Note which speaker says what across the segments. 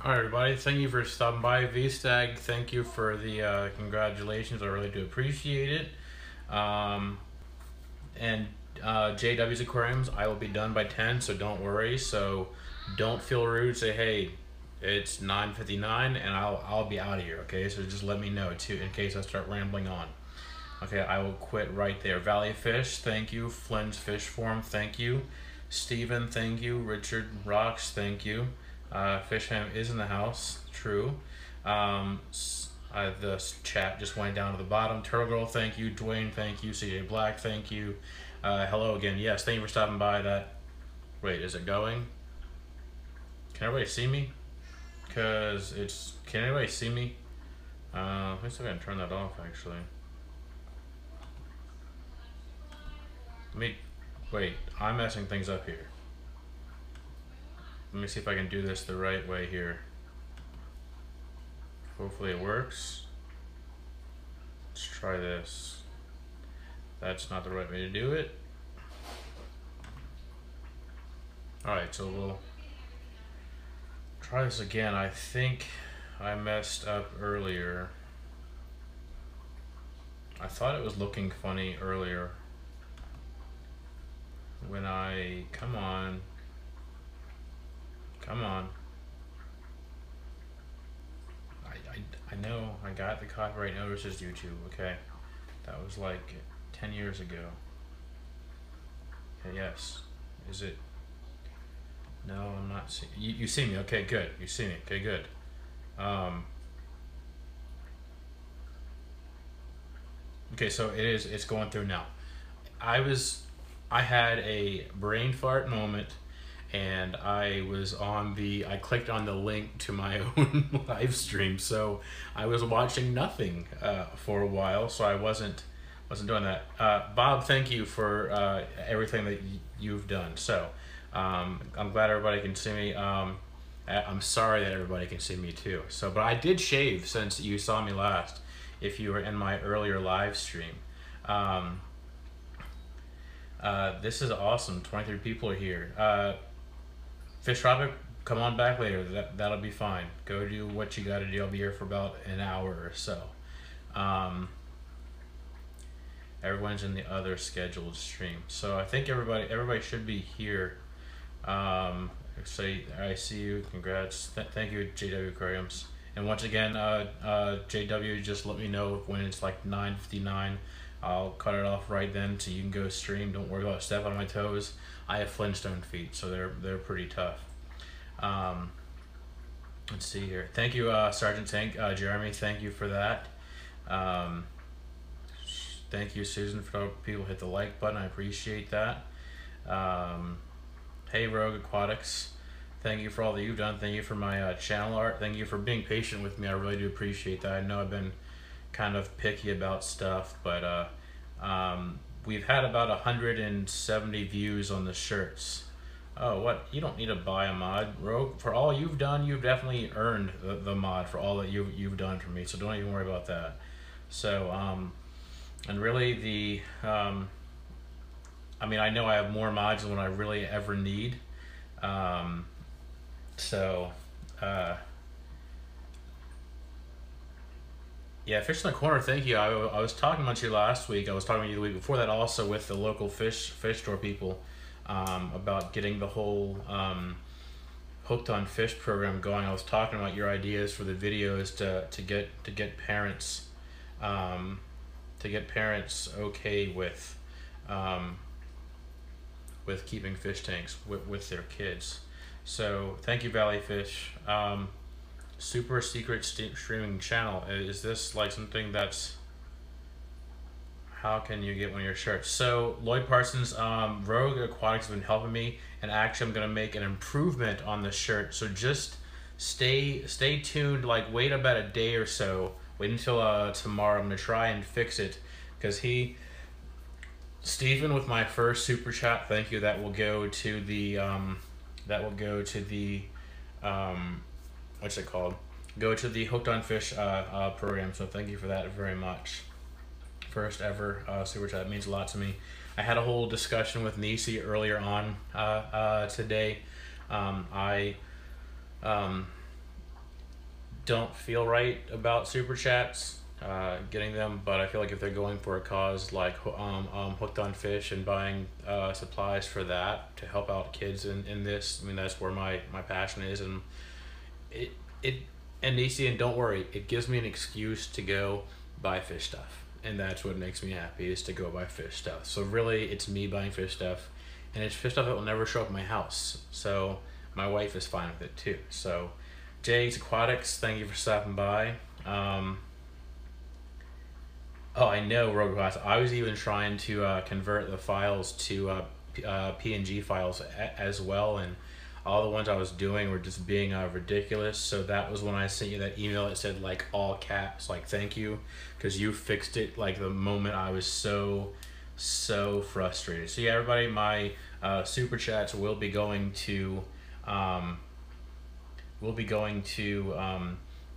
Speaker 1: All right, everybody. Thank you for stopping by. VStag, thank you for the congratulations. I really do appreciate it. And JW's Aquariums, I will be done by 10, so don't worry. So don't feel rude. Say, hey, it's 9:59, and I'll be out of here. Okay, so just let me know too in case I start rambling on. Okay, I will quit right there. Valley Fish, thank you. Flynn's Fish Forum, thank you. Steven, thank you. Richard Rocks, thank you. Fishham is in the house, true. The chat just went down to the bottom. Turtle Girl, thank you. Dwayne, thank you. CJ Black, thank you. Hello again. Yes, thank you for stopping by. Wait, is it going? Can everybody see me? Can anybody see me? Let me see if I can turn that off, actually. Wait, I'm messing things up here. Let me see if I can do this the right way here. Hopefully it works. Let's try this. That's not the right way to do it. Alright, so we'll try this again. I think I messed up earlier. I thought it was looking funny earlier. When come on. I know I got the copyright notices, YouTube, okay? That was like 10 years ago. Okay, yes. Is it? No, I'm not seeing. You see me, okay, good. You see me, okay, good. Okay, so it's going through now. I had a brain fart moment, and I clicked on the link to my own live stream, so I was watching nothing for a while, so I wasn't doing that. Bob, thank you for everything that you've done. So I'm glad everybody can see me. I'm sorry that everybody can see me too. But I did shave since you saw me last, if you were in my earlier live stream. This is awesome. 23 people are here. Fish Tropic, come on back later. That'll be fine. Go do what you gotta do. I'll be here for about an hour or so. Everyone's in the other scheduled stream, so I think everybody should be here. Say I see you. Congrats. Thank you, JW Aquariums. And once again, JW, just let me know when it's like 9:59. I'll cut it off right then so you can go stream. Don't worry about stepping on my toes. I have Flintstone feet, so they're pretty tough. Let's see here. Thank you, Sergeant Tank, Jeremy. Thank you for that. Thank you, Susan, for people hit the like button. I appreciate that. Hey, Rogue Aquatics. Thank you for all that you've done. Thank you for my channel art. Thank you for being patient with me. I really do appreciate that. I know I've been kind of picky about stuff, but we've had about 170 views on the shirts. Oh, what? You don't need to buy a mod, Rogue. For all you've done, you've definitely earned the mod for all that you've done for me, so don't even worry about that. So, and really I mean, I know I have more mods than what I really ever need. Yeah, Fish in the Corner, thank you. I was talking about you last week. I was talking to you the week before that also with the local fish store people about getting the whole Hooked on Fish program going. I was talking about your ideas for the videos to get parents okay with keeping fish tanks with their kids. So thank you, Valley Fish. Super secret streaming channel. Is this like something that's, how can you get one of your shirts? So Lloyd Parsons, Rogue Aquatics has been helping me, and actually I'm gonna make an improvement on the shirt. So just stay tuned, like wait about a day or so. Wait until tomorrow. I'm gonna try and fix it, because Stephen, with my first super chat, thank you. That will go to the what's it called? Go to the Hooked on Fish program. So thank you for that very much. First ever super chat means a lot to me. I had a whole discussion with Nisi earlier on today. don't feel right about super chats, getting them, but I feel like if they're going for a cause like Hooked on Fish and buying supplies for that to help out kids in this, I mean, that's where my passion is. And it and Nisi, and don't worry, it gives me an excuse to go buy fish stuff, and that's what makes me happy, is to go buy fish stuff. So really, it's me buying fish stuff, and it's fish stuff that will never show up in my house. So my wife is fine with it too. So Jay's Aquatics, thank you for stopping by. Oh, I know, Rogue Class. I was even trying to convert the files to PNG files as well, and all the ones I was doing were just being ridiculous. So that was when I sent you that email that said, like, all caps, like, thank you, because you fixed it like the moment I was so frustrated. So yeah, everybody, my super chats will be going to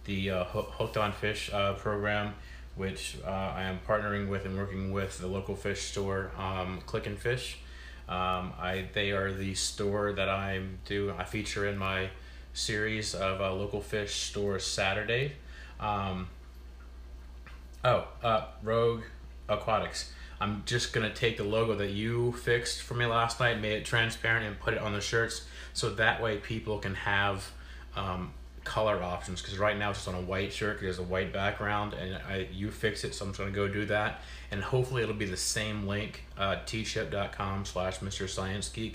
Speaker 1: the Hooked on Fish program, which I am partnering with and working with the local fish store, Click and Fish. They are the store that I feature in my series of local fish stores Saturday. Rogue Aquatics. I'm just gonna take the logo that you fixed for me last night, made it transparent, and put it on the shirts, so that way people can have color options, because right now it's just on a white shirt, there's a white background, and you fix it, so I'm just gonna go do that, and hopefully it'll be the same link, tship.com/MrScienceGeek,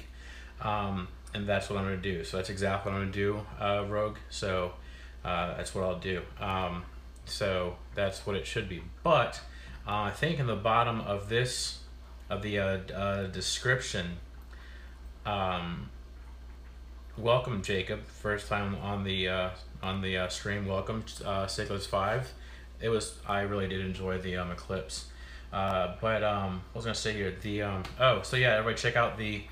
Speaker 1: and that's what I'm gonna do. So that's exactly what I'm gonna do, Rogue. So that's what I'll do. So that's what it should be. But I think in the bottom of the description, welcome Jacob, first time on the stream. Welcome, Sickless5. I really did enjoy the Eclipse. But what was I gonna say here? So yeah, everybody check out the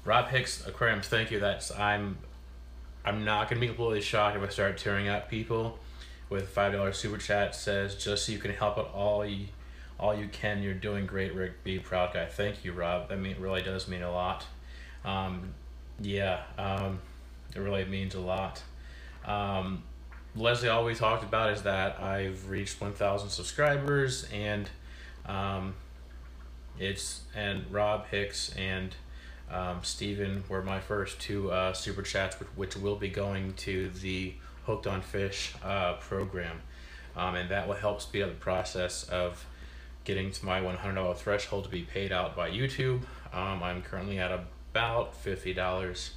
Speaker 1: Rob Hicks Aquariums. Thank you. I'm not gonna be completely shocked if I start tearing up people with $5 super chat. Says, just so you can help out all you can. You're doing great, Rick. Be proud guy. Thank you, Rob. That really does mean a lot. It really means a lot. Leslie, all we talked about is that I've reached 1,000 subscribers, and Rob Hicks and Steven were my first two super chats, which will be going to the Hooked on Fish program, and that will help speed up the process of getting to my $100 threshold to be paid out by YouTube. I'm currently at about $50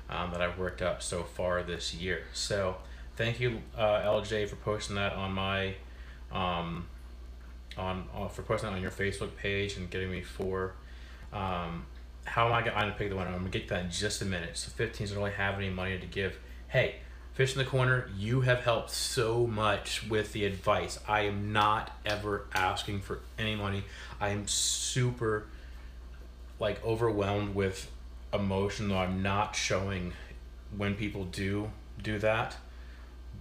Speaker 1: that I've worked up so far this year. So thank you, LJ, for posting that on my for posting that on your Facebook page and getting me 4. How am I going to pick the winner? I'm gonna get that in just a minute. So 15s don't really have any money to give. Hey, Fish in the Corner, you have helped so much with the advice. I am not ever asking for any money. I am super overwhelmed with emotion, though I'm not showing when people do that.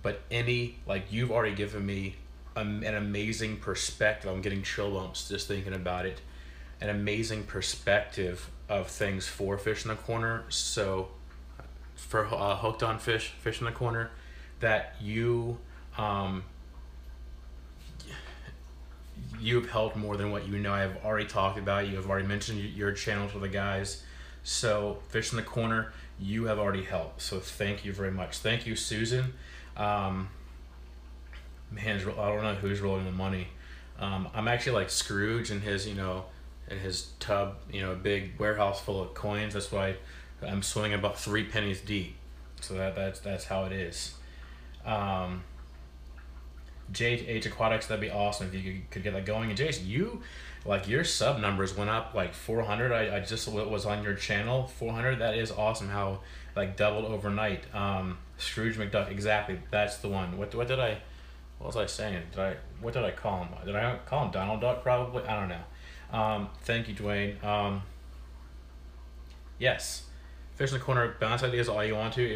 Speaker 1: But you've already given me an amazing perspective. I'm getting chill bumps just thinking about it. An amazing perspective of things for Fish in the Corner. So for Hooked on Fish in the Corner, that you've helped more than what you know. I've already talked about it. You have already mentioned your channel to the guys. So Fish in the Corner, you have already helped. So thank you very much. Thank you, Susan. Man, I don't know who's rolling the money. I'm actually like Scrooge in his tub, big warehouse full of coins. That's why I'm swimming about 3 pennies deep. So that's how it is. JH Aquatics, that'd be awesome if you could get that going. And Jason, your sub numbers went up like 400. I just was on your channel, 400. That is awesome how doubled overnight. Scrooge McDuck, exactly. That's the one. What was I saying? What did I call him? Did I call him Donald Duck? Probably. I don't know. Thank you, Dwayne. Yes, Fish in the Corner, bounce ideas all you want to.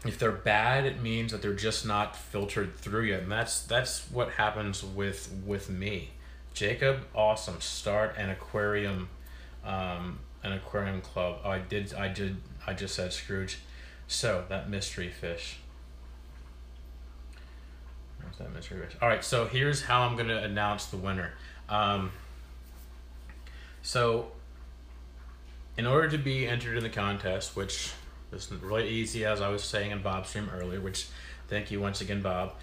Speaker 1: If they're bad, it means that they're just not filtered through yet, and that's what happens with me. Jacob, awesome. Start an aquarium club. Oh, I just said Scrooge. So that mystery fish. All right, so here's how I'm gonna announce the winner. So in order to be entered in the contest, which is really easy, as I was saying in Bob's stream earlier, which thank you once again, Bob.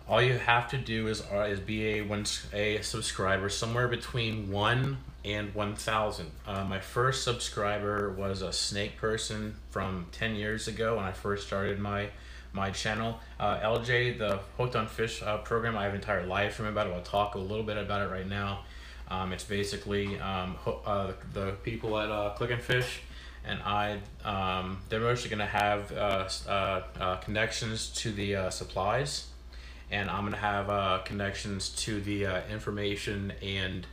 Speaker 1: All you have to do is be a subscriber somewhere between 1 and 1,000. My first subscriber was a snake person from 10 years ago when I first started my channel. LJ, the Hooked on Fish program, I have an entire live stream about it. I'll talk a little bit about it right now. It's basically the people at Click and Fish, and they're mostly going to have connections to the supplies, and I'm going to have connections to the information and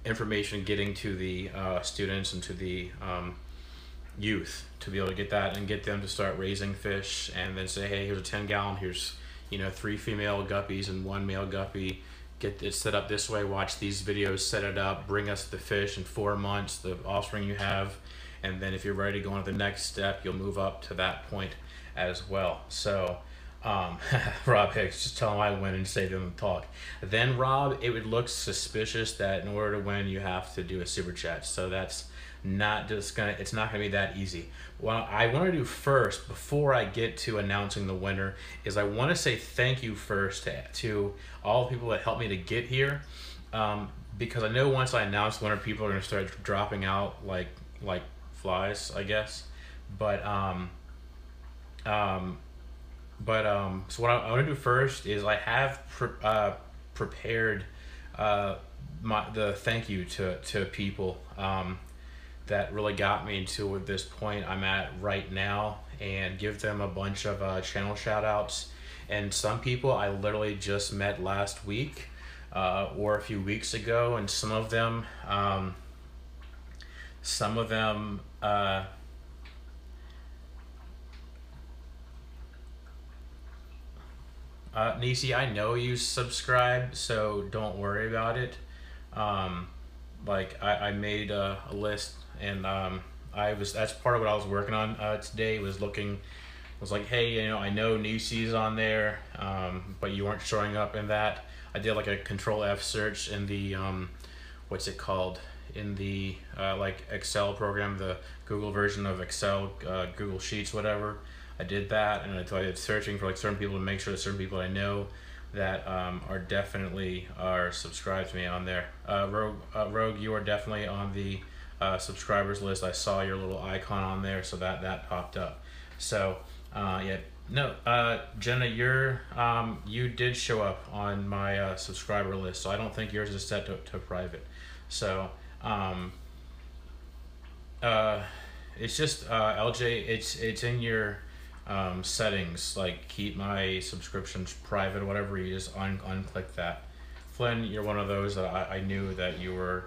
Speaker 1: information getting to the students and to the youth, to be able to get that and get them to start raising fish, and then say, hey, here's a 10-gallon, here's 3 female guppies and 1 male guppy. Get it set up this way, watch these videos, set it up, bring us the fish in 4 months, the offspring you have, and then if you're ready to go on to the next step, you'll move up to that point as well. So Rob Hicks, just tell him I win and save him talk. Then Rob, it would look suspicious that in order to win you have to do a super chat, so that's not just gonna, it's not gonna be that easy. What I want to do first, before I get to announcing the winner, is I want to say thank you first to all the people that helped me to get here, because I know once I announce the winner, people are gonna start dropping out like flies, I guess. But so what I want to do first is I have prepared the thank you to people that really got me to this point I'm at right now, and give them a bunch of channel shout outs. And some people I literally just met last week or a few weeks ago, and some of them Nisi, I know you subscribe, so don't worry about it. Like I made a list, and that's part of what I was working on today, was like, hey, I know Nisi's on there, but you weren't showing up in that. I did like a Control F search in the what's it called, in the like Excel program, the Google version of Excel, Google Sheets, whatever. I did that, and I started searching for like certain people to make sure that certain people I know that are definitely subscribed to me on there. Rogue, you are definitely on the subscribers list. I saw your little icon on there, so that popped up. So yeah, no, Jenna, you did show up on my subscriber list, so I don't think yours is set to private. So it's just LJ, it's in your settings, like keep my subscriptions private or whatever. You just unclick that. Flynn, you're one of those that I knew that you were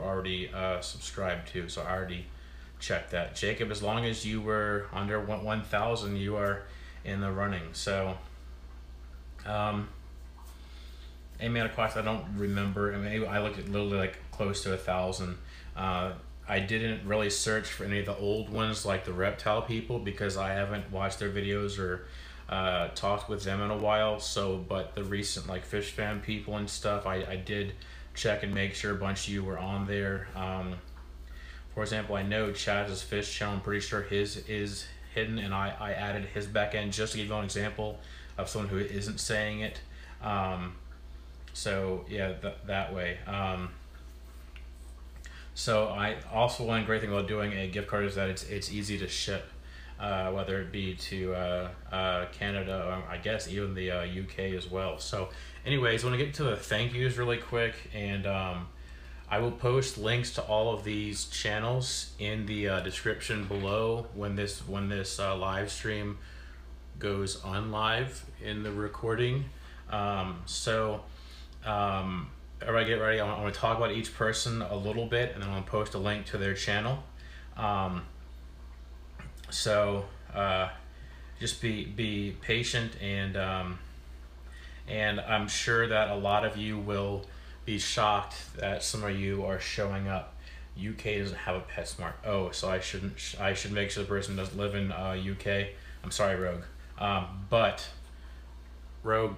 Speaker 1: already subscribed to, so I already checked that. Jacob, as long as you were under 1,000, you are in the running. So Amy had a question, I don't remember. I mean, I looked at literally like close to 1,000. I didn't really search for any of the old ones like the reptile people, because I haven't watched their videos or talked with them in a while. So, but the recent like fish fan people and stuff, I did check and make sure a bunch of you were on there. For example, I know Chaz's fish channel, I'm pretty sure his is hidden, and I added his back end just to give you an example of someone who isn't saying it. So yeah, that way. So I also, one great thing about doing a gift card is that it's easy to ship, whether it be to Canada or I guess even the UK as well. So anyways, I want to get to the thank yous really quick, and I will post links to all of these channels in the description below when this live stream goes on live in the recording. Everybody get ready. I want to talk about each person a little bit, and then I'm going to post a link to their channel. Just be patient, and I'm sure that a lot of you will be shocked that some of you are showing up. UK doesn't have a PetSmart. Oh, so I should make sure the person doesn't live in UK. I'm sorry, Rogue. But Rogue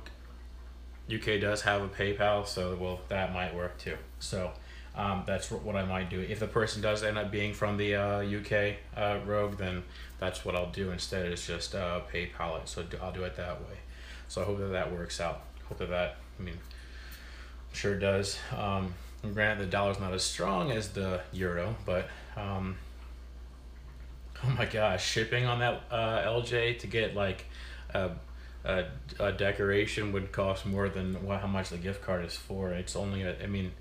Speaker 1: UK does have a PayPal, so well that might work too. So that's what I might do. If the person does end up being from the UK Rogue, then that's what I'll do instead. Is just PayPal it. So I'll do it that way. So I hope that that works out. Hope that I mean, sure does. Granted, the dollar's not as strong as the euro, but oh my gosh, shipping on that LJ to get like a decoration would cost more than how much the gift card is for. It's only I mean,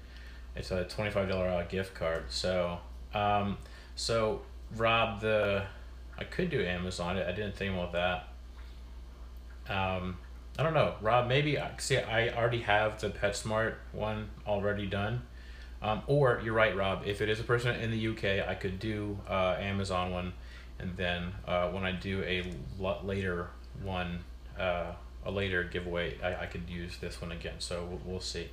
Speaker 1: it's a $25 gift card. So, so Rob, I could do Amazon. I didn't think about that. I don't know, Rob. Maybe see. I already have the PetSmart one already done. Or you're right, Rob. If it is a person in the UK, I could do Amazon one, and then when I do a later one, a later giveaway, I could use this one again. So we'll see.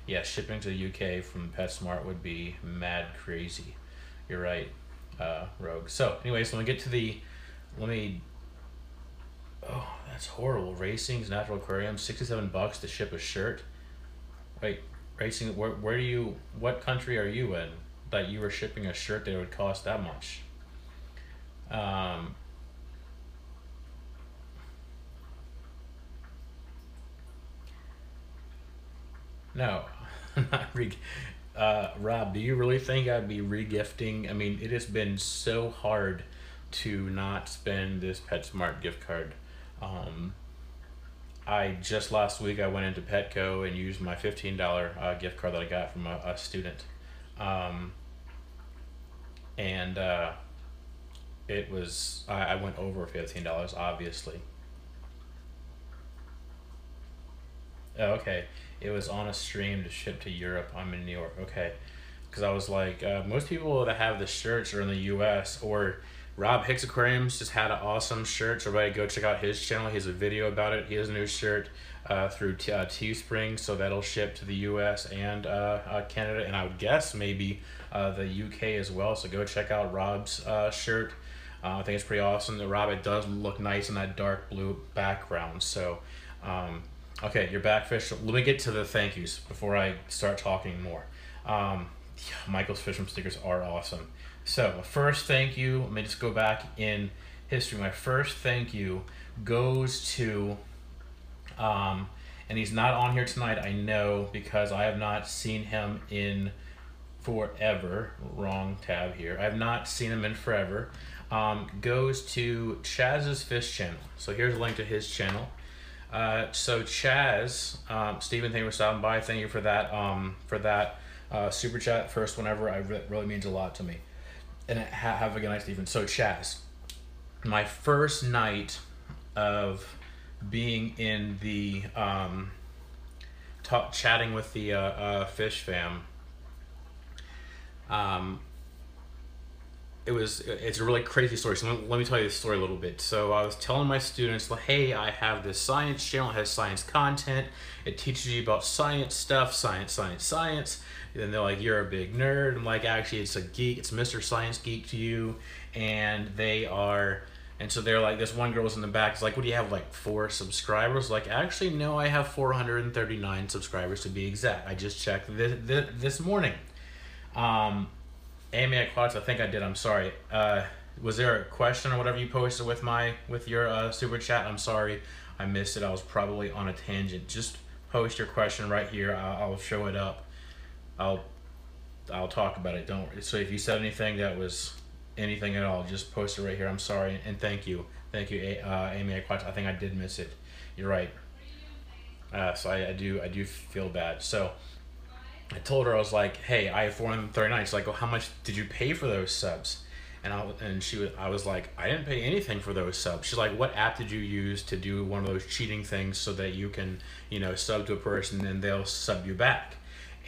Speaker 1: Yeah, shipping to the UK from PetSmart would be mad crazy. You're right, Rogue. So, anyways, let me get to the. Let me. Oh, that's horrible. Racing's Natural Aquarium, $67 to ship a shirt. Wait, Racing, where do you? What country are you in that you were shipping a shirt that would cost that much? No, I'm not Rob, do you really think I'd be regifting? I mean, it has been so hard to not spend this PetSmart gift card. Um, I just last week I went into Petco and used my $15 gift card that I got from a student, um, and it was I went over $15 obviously. Oh, okay. It was on a stream to ship to Europe. I'm in New York. Okay. Because I was like, most people that have the shirts are in the U.S. Or Rob Hicks Aquariums just had an awesome shirt. So everybody go check out his channel. He has a video about it. He has a new shirt through Teespring. So that'll ship to the U.S. and Canada. And I would guess maybe the U.K. as well. So go check out Rob's shirt. I think it's pretty awesome. The Rob, it does look nice in that dark blue background. So... okay, you're back, Fish. Let me get to the thank yous before I start talking more. Yeah, Michael's Fish from stickers are awesome. So, first thank you, let me just go back in history. My first thank you goes to, and he's not on here tonight, I know, because I have not seen him in forever. Wrong tab here. I have not seen him in forever. Goes to Chaz's Fish channel. So, here's a link to his channel. So Chaz, Stephen, thank you for stopping by. Thank you for that super chat. First one ever. It really means a lot to me. And have a good night, Stephen. So Chaz, my first night of being in the chatting with the Fish fam. It's a really crazy story. So let me tell you the story a little bit. So I was telling my students, like, hey, I have this science channel. It has science content. It teaches you about science stuff, science. And then they're like, you're a big nerd. I'm like, actually, it's a geek. It's Mr. Science Geek to you. And so they're like, this one girl was in the back. It's like, what do you have, like 4 subscribers? Like, actually, no, I have 439 subscribers to be exact. I just checked this morning. Amy Aquats, I think I did. I'm sorry. Was there a question or whatever you posted with your super chat? I'm sorry, I missed it. I was probably on a tangent. Just post your question right here. I'll show it up. I'll talk about it. Don't. So if you said anything that was anything at all, just post it right here. I'm sorry and thank you, Amy Aquats. I think I did miss it. You're right. So I do feel bad. So. I told her, I was like, hey, I have 439. She's like, well, how much did you pay for those subs? And I was like, I didn't pay anything for those subs. She's like, what app did you use to do one of those cheating things so that you can, sub to a person and they'll sub you back?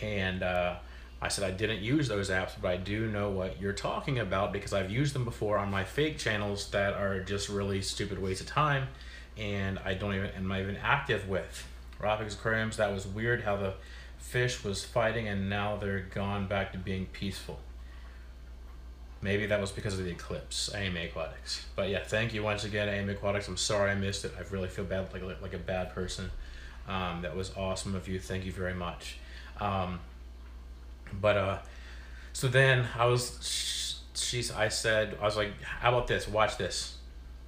Speaker 1: And I said, I didn't use those apps, but I do know what you're talking about because I've used them before on my fake channels that are just really stupid waste of time, and am not even active with. Ropics Aquariums, that was weird how the fish was fighting and now they're gone back to being peaceful. Maybe that was because of the Eclipse, AMA Aquatics. But yeah, thank you once again, AMA Aquatics. I'm sorry I missed it. I really feel bad, like a bad person. That was awesome of you. Thank you very much. So then I was like, how about this? Watch this.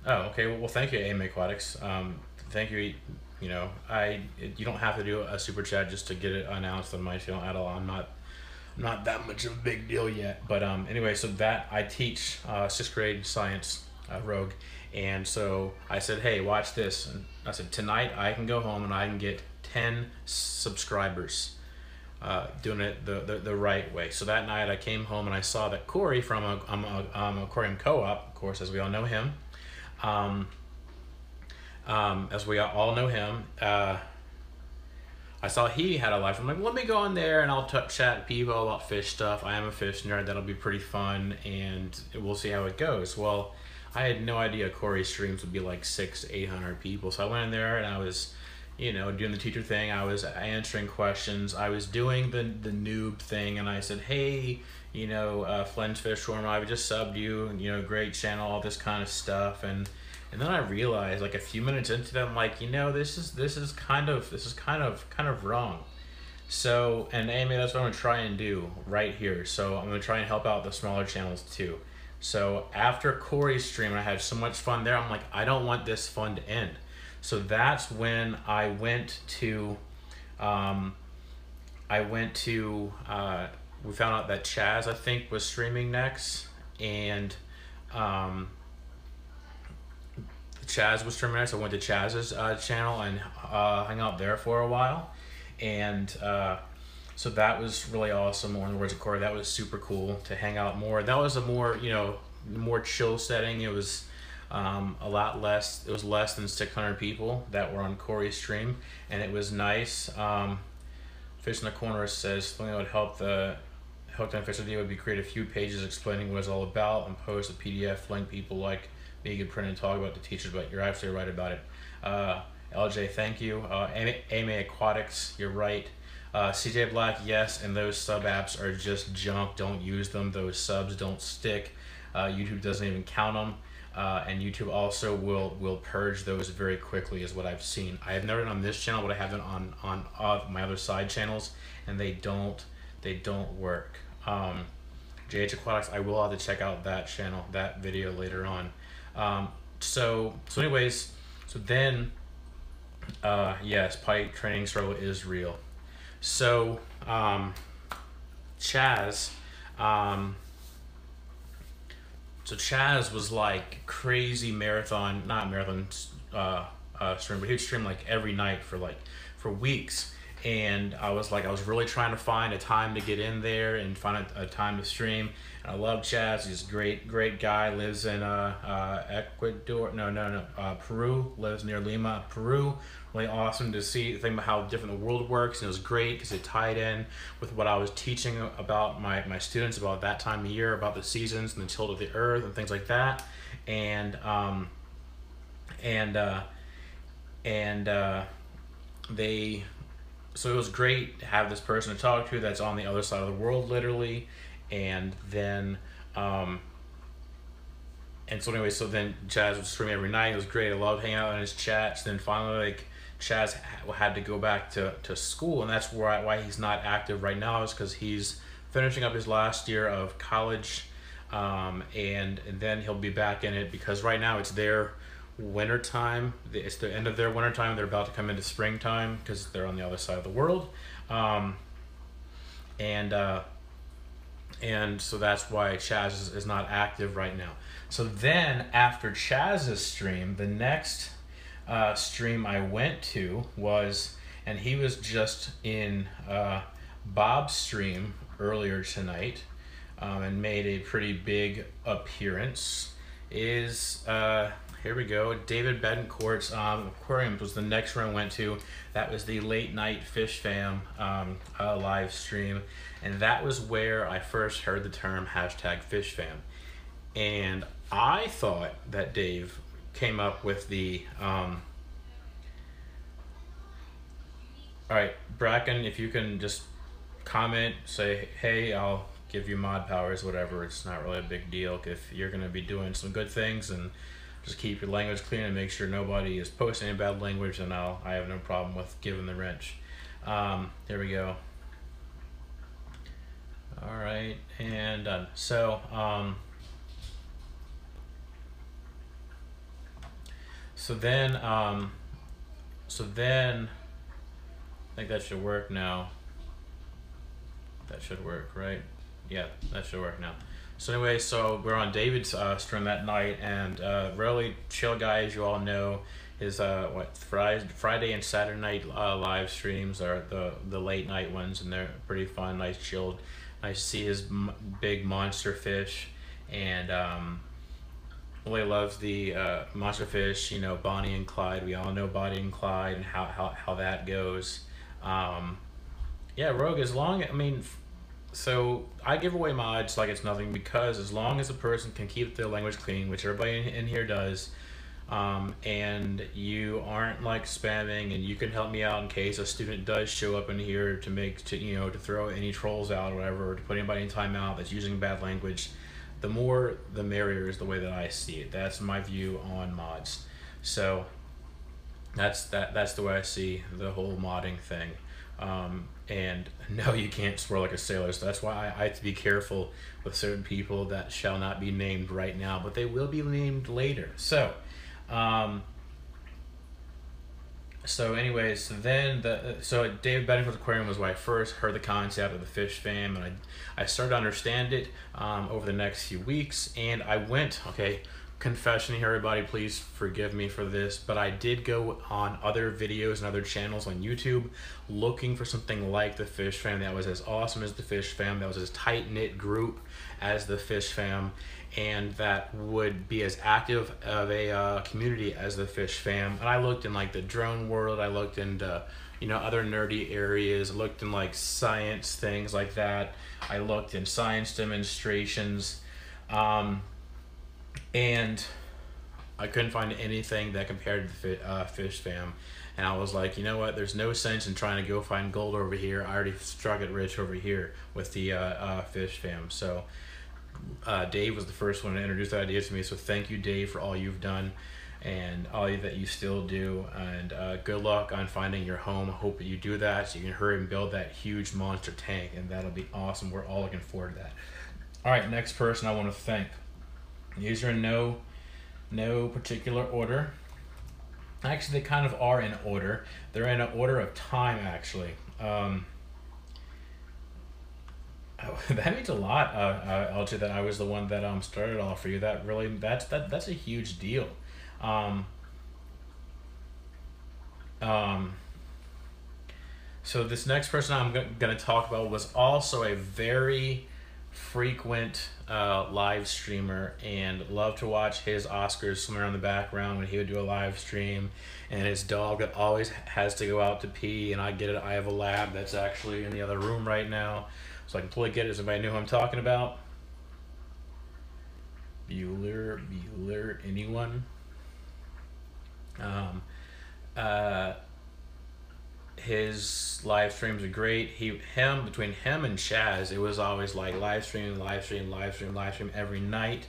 Speaker 1: Oh, okay. Well, thank you, AMA Aquatics. Thank you. You know, you don't have to do a super chat just to get it announced on my channel at all. I'm not that much of a big deal yet. But anyway, so that I teach 6th grade science, Rogue, and so I said, hey, watch this. And I said, tonight I can go home and I can get 10 subscribers. Doing it the right way. So that night I came home and I saw that Corey from Aquarium Co-op, of course, as we all know him, I saw he had a live. I'm like, let me go in there and I'll chat people about fish stuff. I am a fish nerd. That'll be pretty fun, and we'll see how it goes. Well, I had no idea Corey's streams would be like 600 to 800 people. So I went in there and I was, you know, doing the teacher thing. I was answering questions. I was doing the noob thing, and I said, hey, you know, Flinch Fish Shawarma, I just subbed you, you know, great channel, all this kind of stuff. And then I realized, like a few minutes into that, I'm like, you know, this is kind of wrong. So, and Amy, that's what I'm gonna try and do right here. So I'm gonna try and help out the smaller channels too. So after Corey's stream, I had so much fun there. I'm like, I don't want this fun to end. So that's when I went to, we found out that Chaz, I think, was streaming next, and Chaz was streaming next. I went to Chaz's channel and hung out there for a while, and so that was really awesome. Or in the words of Corey, that was super cool to hang out more. That was a more, you know, more chill setting. It was a lot less. It was less than 600 people that were on Corey's stream, and it was nice. Fish in the Corner says something that would help the Hooked on Fish idea would be create a few pages explaining what it's all about and post a PDF link people like me could print and talk about the teachers. But you're absolutely right about it. LJ, thank you. AMA Aquatics, you're right. CJ Black, yes, and those sub apps are just junk. Don't use them. Those subs don't stick. YouTube doesn't even count them. And YouTube also will purge those very quickly, is what I've seen. I have never done on this channel, but I have done on my other side channels, and they don't work. JH Aquatics, I will have to check out that channel, that video later on. So anyways, so then yes, pike training struggle is real. So Chaz. So Chaz was like crazy marathon, not marathon stream, but he'd stream like every night for weeks. And I was really trying to find a time to get in there and find a time to stream. And I love Chaz. He's a great guy. Lives in Ecuador. Peru. Lives near Lima, Peru. Really awesome to think about how different the world works. And it was great because it tied in with what I was teaching about my students about that time of year, about the seasons and the tilt of the earth and things like that. So it was great to have this person to talk to that's on the other side of the world, literally. And then, and so anyway, so then Chaz would stream every night. It was great. I loved hanging out in his chats. Then finally, like, Chaz had to go back to school, and that's why he's not active right now, is because he's finishing up his last year of college, and then he'll be back in it, because right now it's their winter time. It's the end of their winter time. They're about to come into springtime because they're on the other side of the world, and so that's why Chaz is not active right now. So then after Chaz's stream, the next stream I went to was, and he was just in Bob's stream earlier tonight, and made a pretty big appearance, is here we go. David Betancourt's Aquarium was the next one I went to. That was the Late Night Fish Fam live stream, and that was where I first heard the term #FishFam. And I thought that Dave came up with the all right, Bracken, if you can just comment, say, hey, I'll give you mod powers, whatever. It's not really a big deal if you're gonna be doing some good things, and just keep your language clean and make sure nobody is posting any bad language, and I have no problem with giving the wrench. There we go. All right, and done. So then I think that should work now. That should work, right? Yeah, that should work now. So anyway, so we're on David's stream that night, and really chill guy, as you all know. His Friday and Saturday night live streams are the late night ones, and they're pretty fun, nice chilled. Nice to see his big monster fish, and really loves the monster fish. You know, Bonnie and Clyde. We all know Bonnie and Clyde and how that goes. Yeah, Rogue. So I give away mods like it's nothing, because as long as a person can keep their language clean, which everybody in here does, and you aren't like spamming, and you can help me out in case a student does show up in here to throw any trolls out or whatever, or to put anybody in timeout that's using bad language, the more the merrier is the way that I see it. That's my view on mods. So that's the way I see the whole modding thing. And no, you can't swear like a sailor, so that's why I have to be careful with certain people that shall not be named right now, but they will be named later. So anyways, so David Bedingfield's Aquarium was when I first heard the concept of the fish fam, and I started to understand it over the next few weeks, and I went, okay, confession here, everybody, please forgive me for this, but I did go on other videos and other channels on YouTube looking for something like the fish fam that was as awesome as the fish fam, that was as tight-knit group as the fish fam, and that would be as active of a community as the fish fam. And I looked in like the drone world, I looked into other nerdy areas, I looked in like science things like that, I looked in science demonstrations, and I couldn't find anything that compared to the fish fam. And I was like, you know what, there's no sense in trying to go find gold over here. I already struck it rich over here with the fish fam. So Dave was the first one to introduce that idea to me, so thank you, Dave, for all you've done and all that you still do, and good luck on finding your home. I hope that you do that so you can hurry and build that huge monster tank, and that'll be awesome. We're all looking forward to that. All right, next person I want to thank. These are in no particular order. Actually, they kind of are in order. They're in an order of time, actually. That means a lot, LJ, that I was the one that started off for you. That's a huge deal. So this next person I'm going to talk about was also a very frequent live streamer, and loved to watch his Oscars swim around the background when he would do a live stream, and his dog that always has to go out to pee, and I get it. I have a lab that's actually in the other room right now, so I can totally get it. Does anybody know who I'm talking about? Bueller, anyone? His live streams are great. Between him and Chaz, it was always like live stream every night.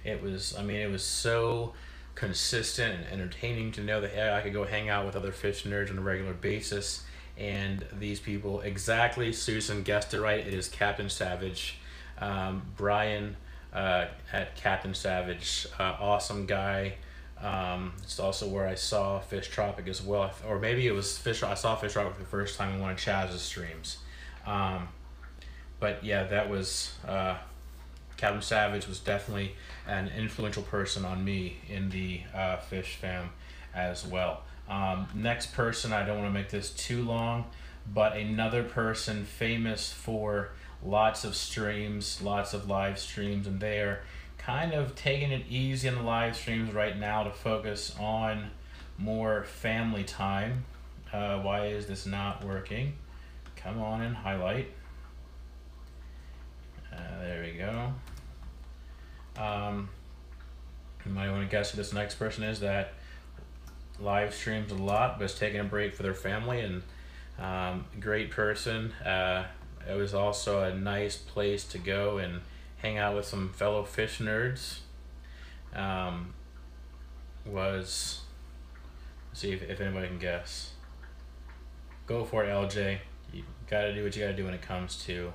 Speaker 1: It was so consistent and entertaining to know that, hey, I could go hang out with other fish nerds on a regular basis. And these people, exactly, Susan guessed it right, it is Captain Savage. Brian at Captain Savage, awesome guy. It's also where I saw Fish Tropic as well, or maybe it was I saw Fish Tropic for the first time in one of Chaz's streams. But yeah, that was Captain Savage was definitely an influential person on me in the fish fam as well. Next person, I don't want to make this too long, but another person famous for lots of streams, lots of live streams, and they are kind of taking it easy in the live streams right now to focus on more family time. Why is this not working? Come on and highlight. There we go. You might want to guess who this next person is that live streams a lot but is taking a break for their family, and great person. it was also a nice place to go and hang out with some fellow fish nerds. Was, let's see if anybody can guess. Go for it, LJ. You gotta do what you gotta do when it comes to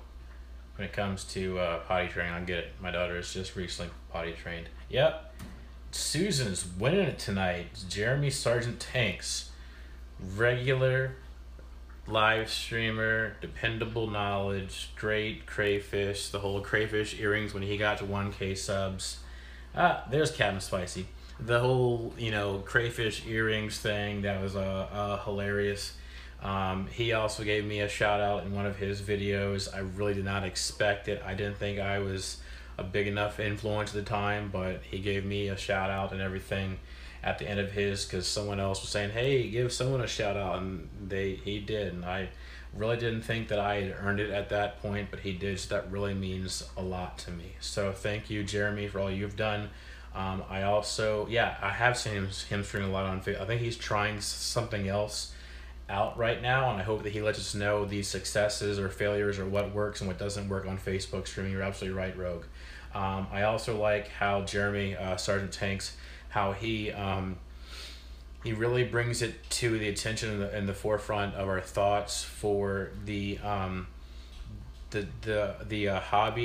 Speaker 1: potty training. I get it. My daughter is just recently potty trained. Yep. Susan's winning it tonight. Jeremy Sergeant Tanks, regular live streamer, dependable knowledge, great crayfish, the whole crayfish earrings when he got to 1K subs. There's Captain Spicy. The whole, crayfish earrings thing, that was hilarious. He also gave me a shout out in one of his videos. I really did not expect it. I didn't think I was a big enough influence at the time, but he gave me a shout out and everything at the end of his, because someone else was saying, hey, give someone a shout out, and he did, and I really didn't think that I had earned it at that point, but he did, so that really means a lot to me. So thank you, Jeremy, for all you've done. I also, I have seen him stream a lot on Facebook. I think he's trying something else out right now, and I hope that he lets us know these successes or failures or what works and what doesn't work on Facebook streaming. You're absolutely right, Rogue. I also like how Jeremy, Sergeant Tanks, how he really brings it to the attention and the forefront of our thoughts for the hobby,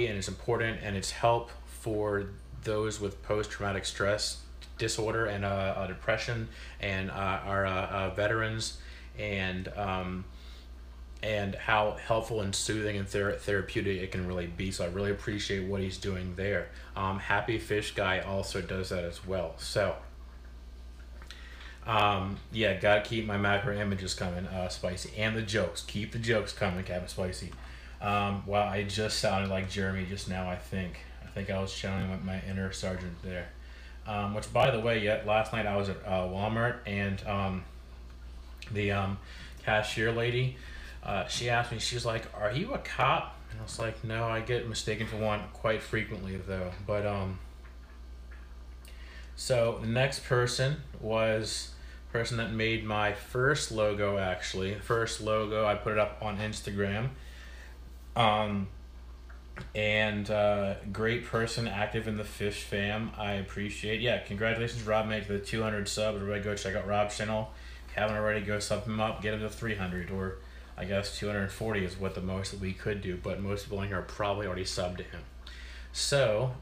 Speaker 1: and it's important, and it's help for those with post-traumatic stress disorder and depression, and our veterans, and how helpful and soothing and therapeutic it can really be. So I really appreciate what he's doing there. Happy Fish Guy also does that as well. So gotta keep my macro images coming, Spicy, and the jokes. Keep the jokes coming, Captain Spicy. Wow, I just sounded like Jeremy just now. I think I was channeling with my inner sergeant there. Which, by the way, last night I was at Walmart, and the cashier lady, she asked me, she's like, are you a cop? And I was like, no, I get mistaken for one quite frequently though. But so the next person was the person that made my first logo, actually. First logo, I put it up on Instagram. Great person, active in the fish fam. I appreciate. Congratulations, Rob, made the 200 subs. Everybody go check out Rob's channel. If you haven't already, go sub him up, get him to 300, or I guess 240 is what the most that we could do, but most people in here are probably already subbed to him. So,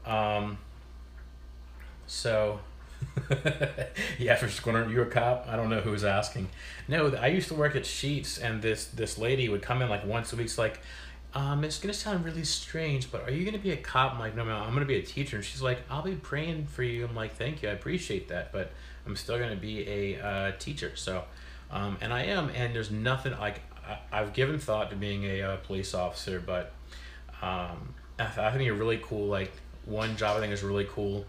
Speaker 1: yeah, for just wondering, you a cop? I don't know who's asking. No, I used to work at Sheets, and this lady would come in like once a week. It's like, it's gonna sound really strange, but are you gonna be a cop? I'm like, no, I'm gonna be a teacher. And she's like, I'll be praying for you. I'm like, thank you, I appreciate that, but I'm still gonna be a teacher. So, and I am, and there's nothing like, I've given thought to being a police officer, but I think you're really cool. Like, one job I think is really cool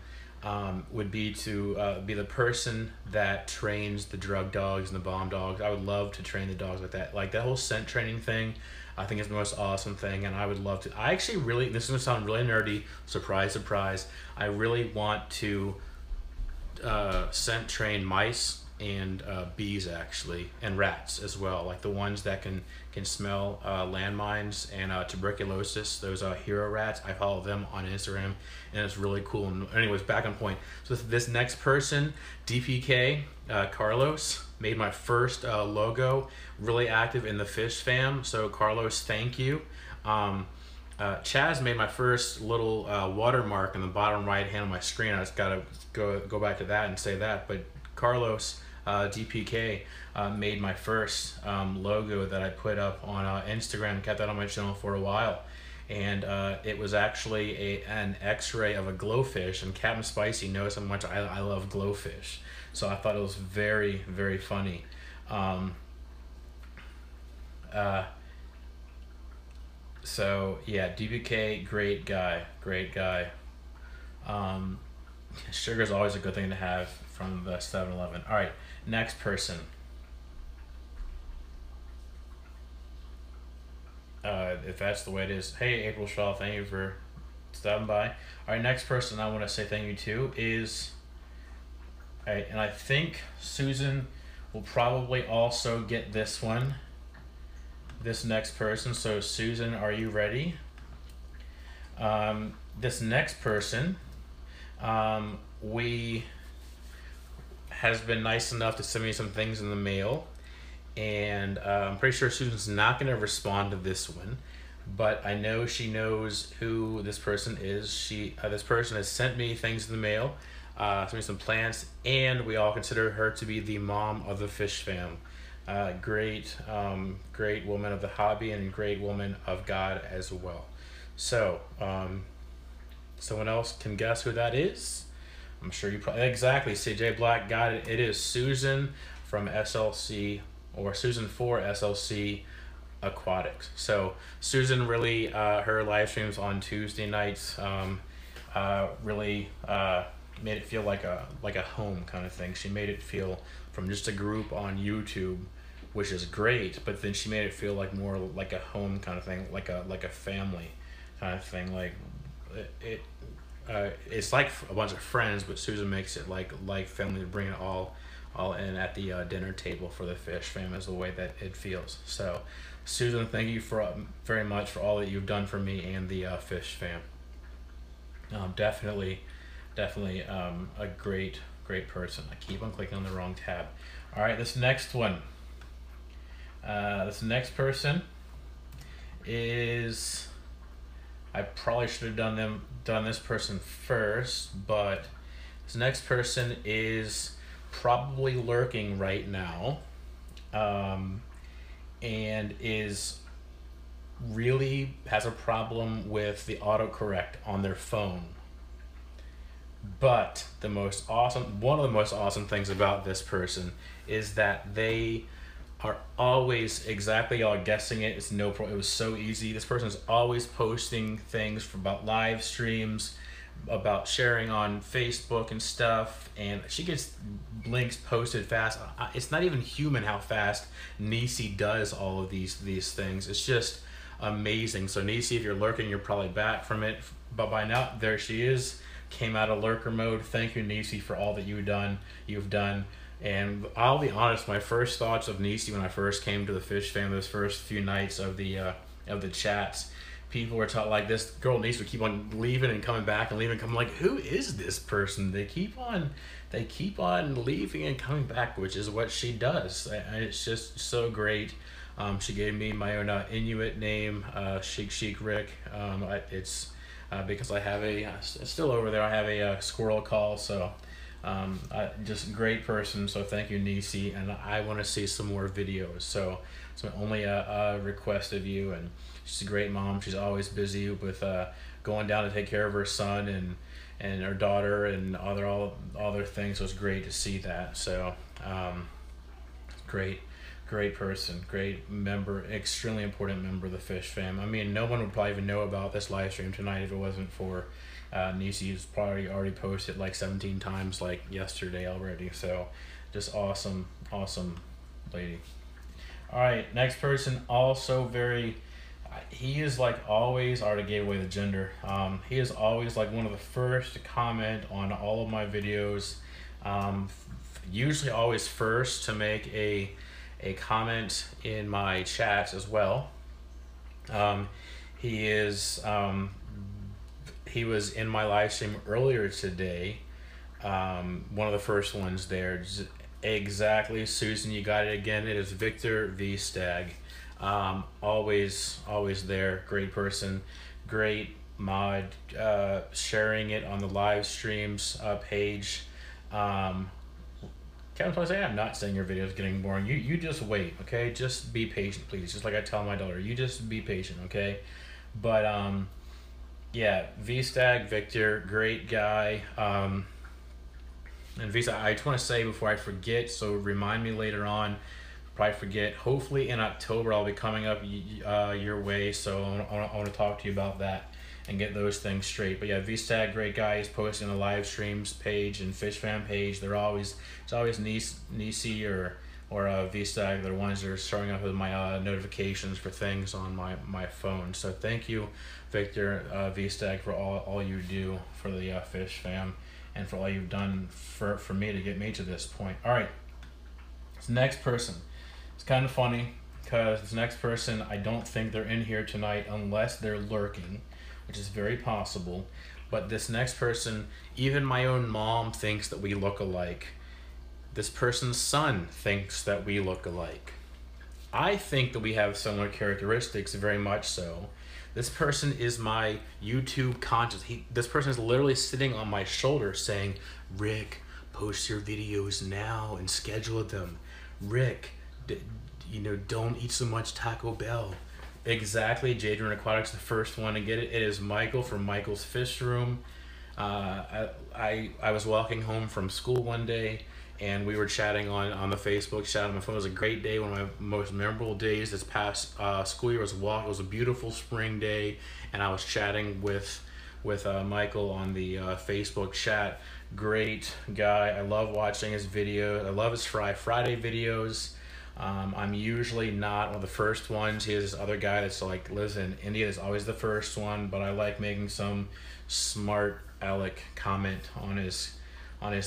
Speaker 1: would be to be the person that trains the drug dogs and the bomb dogs. I would love to train the dogs like that. Like, that whole scent training thing, I think is the most awesome thing, and I would love to. I actually really, this is gonna sound really nerdy, surprise, surprise, I really want to scent train mice and bees, actually, and rats as well, like the ones that can smell landmines and tuberculosis. Those hero rats, I follow them on Instagram, and it's really cool. And anyways, back on point. So this next person, DPK, Carlos, made my first logo, really active in the fish fam. So Carlos, thank you. Chaz made my first little watermark in the bottom right hand of my screen. I just gotta go back to that and say that. But Carlos, DPK, made my first logo that I put up on Instagram. Kept that on my channel for a while, and it was actually an X-ray of a glowfish. And Captain Spicy knows how much I love glowfish, so I thought it was very, very funny. So yeah, DPK, great guy. Sugar is always a good thing to have from the 7-Eleven. All right, next person. If that's the way it is. Hey, April Shaw, thank you for stopping by. All right, next person I want to say thank you to is, and I think Susan will probably also get this one. this next person. So Susan, are you ready? This next person, we has been nice enough to send me some things in the mail, and I'm pretty sure Susan's not going to respond to this one, but I know she knows who this person is. This person has sent me things in the mail, sent me some plants, and we all consider her to be the mom of the Fish Fam. Great woman of the hobby and great woman of God as well. So, someone else can guess who that is? I'm sure you probably, exactly, CJ Black got it. It is Susan from SLC, or Susan for SLC Aquatics. So Susan really, her live streams on Tuesday nights really made it feel like a home kind of thing. She made it feel from just a group on YouTube, which is great, but then she made it feel like more like a home kind of thing, like a family kind of thing. Like it's like a bunch of friends, but Susan makes it like family, to bring it all in at the dinner table for the Fish Fam is the way that it feels. So Susan, thank you very much for all that you've done for me and the Fish Fam. Definitely a great person. I keep on clicking on the wrong tab. All right, this next one. This next person is, I probably should have done this person first, but this next person is probably lurking right now, and really has a problem with the autocorrect on their phone. But one of the most awesome things about this person is that they are always exactly all guessing it. It's no problem. It was so easy. This person is always posting things about live streams, about sharing on Facebook and stuff, and she gets links posted fast. It's not even human how fast Nisi does all of these things. It's just amazing. So Nisi, if you're lurking, you're probably back from it, but by now there she is. Came out of lurker mode. Thank you, Nisi, for all that you've done. And I'll be honest, my first thoughts of Nisi when I first came to the Fish Fam, those first few nights of the chats, people were taught like, this girl Nisi would keep on leaving and coming back and leaving. I'm like, who is this person? They keep on leaving and coming back, which is what she does. And it's just so great. She gave me my own Inuit name, Chic Rick. It's because I have it's still over there. I have a squirrel call, so just a great person. So thank you, Nisi, and I want to see some more videos. So it's only a request of you, and she's a great mom. She's always busy with going down to take care of her son and her daughter and all their things. So it's great to see that. So great person, great member, extremely important member of the Fish Fam. I mean, no one would probably even know about this live stream tonight if it wasn't for Nisi, who's probably already posted like 17 times like yesterday already. So just awesome lady. All right, next person, also he is like always, I already gave away the gender. He is always like one of the first to comment on all of my videos. Usually always first to make a comment in my chats as well. He was in my live stream earlier today. One of the first ones there. Exactly, Susan, you got it again. It is Victor V Stag. Always there. Great person, great mod. Sharing it on the live streams page. Kevin, say I'm not saying your video is getting boring. You just wait, okay? Just be patient, please. Just like I tell my daughter, you just be patient, okay? But yeah, V-Stag, Victor, great guy. And V-Stag, I just want to say before I forget, so remind me later on, probably forget, hopefully in October I'll be coming up your way, so I want to talk to you about that and get those things straight. But yeah, V-Stag, great guy. He's posting the live streams page and Fish Fam page. It's always Nisi or V-Stag. They're the ones that are showing up with my notifications for things on my phone. So thank you, Victor, V-Stag, for all you do for the Fish Fam and for all you've done for me to get me to this point. All right, this next person. It's kind of funny. because this next person, I don't think they're in here tonight unless they're lurking, which is very possible. But this next person, even my own mom thinks that we look alike. This person's son thinks that we look alike. I think that we have similar characteristics, very much so. This person is my YouTube conscious. This person is literally sitting on my shoulder saying, Rick, post your videos now and schedule them. Rick, don't eat so much Taco Bell. Exactly, Jadron Aquatics, the first one to get it. It is Michael from Michael's Fish Room. I was walking home from school one day, and we were chatting on the Facebook chat on my phone. It was a great day, one of my most memorable days this past school year. It was a beautiful spring day, and I was chatting with Michael on the Facebook chat. Great guy. I love watching his videos. I love his Friday videos. I'm usually not one of the first ones. He has this other guy that's like lives in India that's always the first one, but I like making some smart aleck comment on his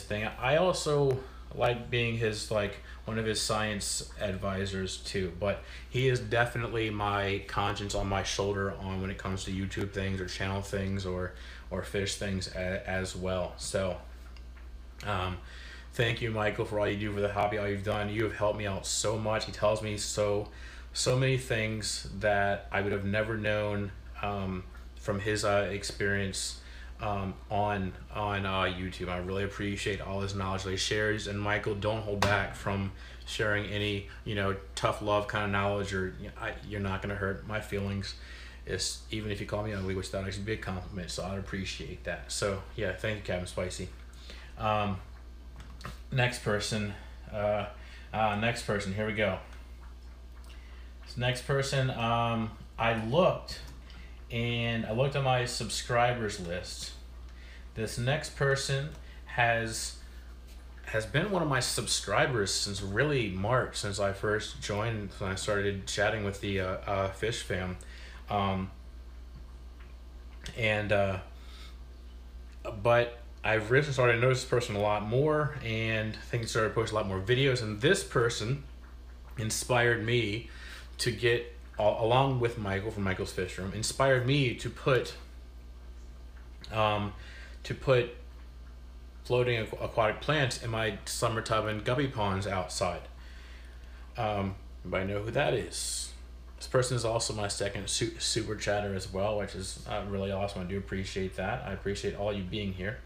Speaker 1: thing. I also like being his one of his science advisors too, but he is definitely my conscience on my shoulder on when it comes to YouTube things or channel things or fish things as well. So thank you, Michael, for all you do for the hobby, all you've done. You have helped me out so much. He tells me so many things that I would have never known from his experience on YouTube. I really appreciate all his knowledge that he shares. And Michael, don't hold back from sharing any tough love kind of knowledge, or you're not going to hurt my feelings. Even if you call me ugly, which that actually be a compliment, so I'd appreciate that. So yeah, thank you, Captain Spicy. Next person, here we go. This next person, I looked at my subscribers list. This next person has been one of my subscribers since really March, since I first joined, when I started chatting with the Fish Fam. But I've recently started to notice this person a lot more, and things started posting a lot more videos, and this person inspired me to get, along with Michael from Michael's Fish Room, inspired me to put floating aquatic plants in my summer tub and guppy ponds outside. Anybody know who that is? This person is also my second super chatter as well, which is really awesome. I do appreciate that. I appreciate all you being here.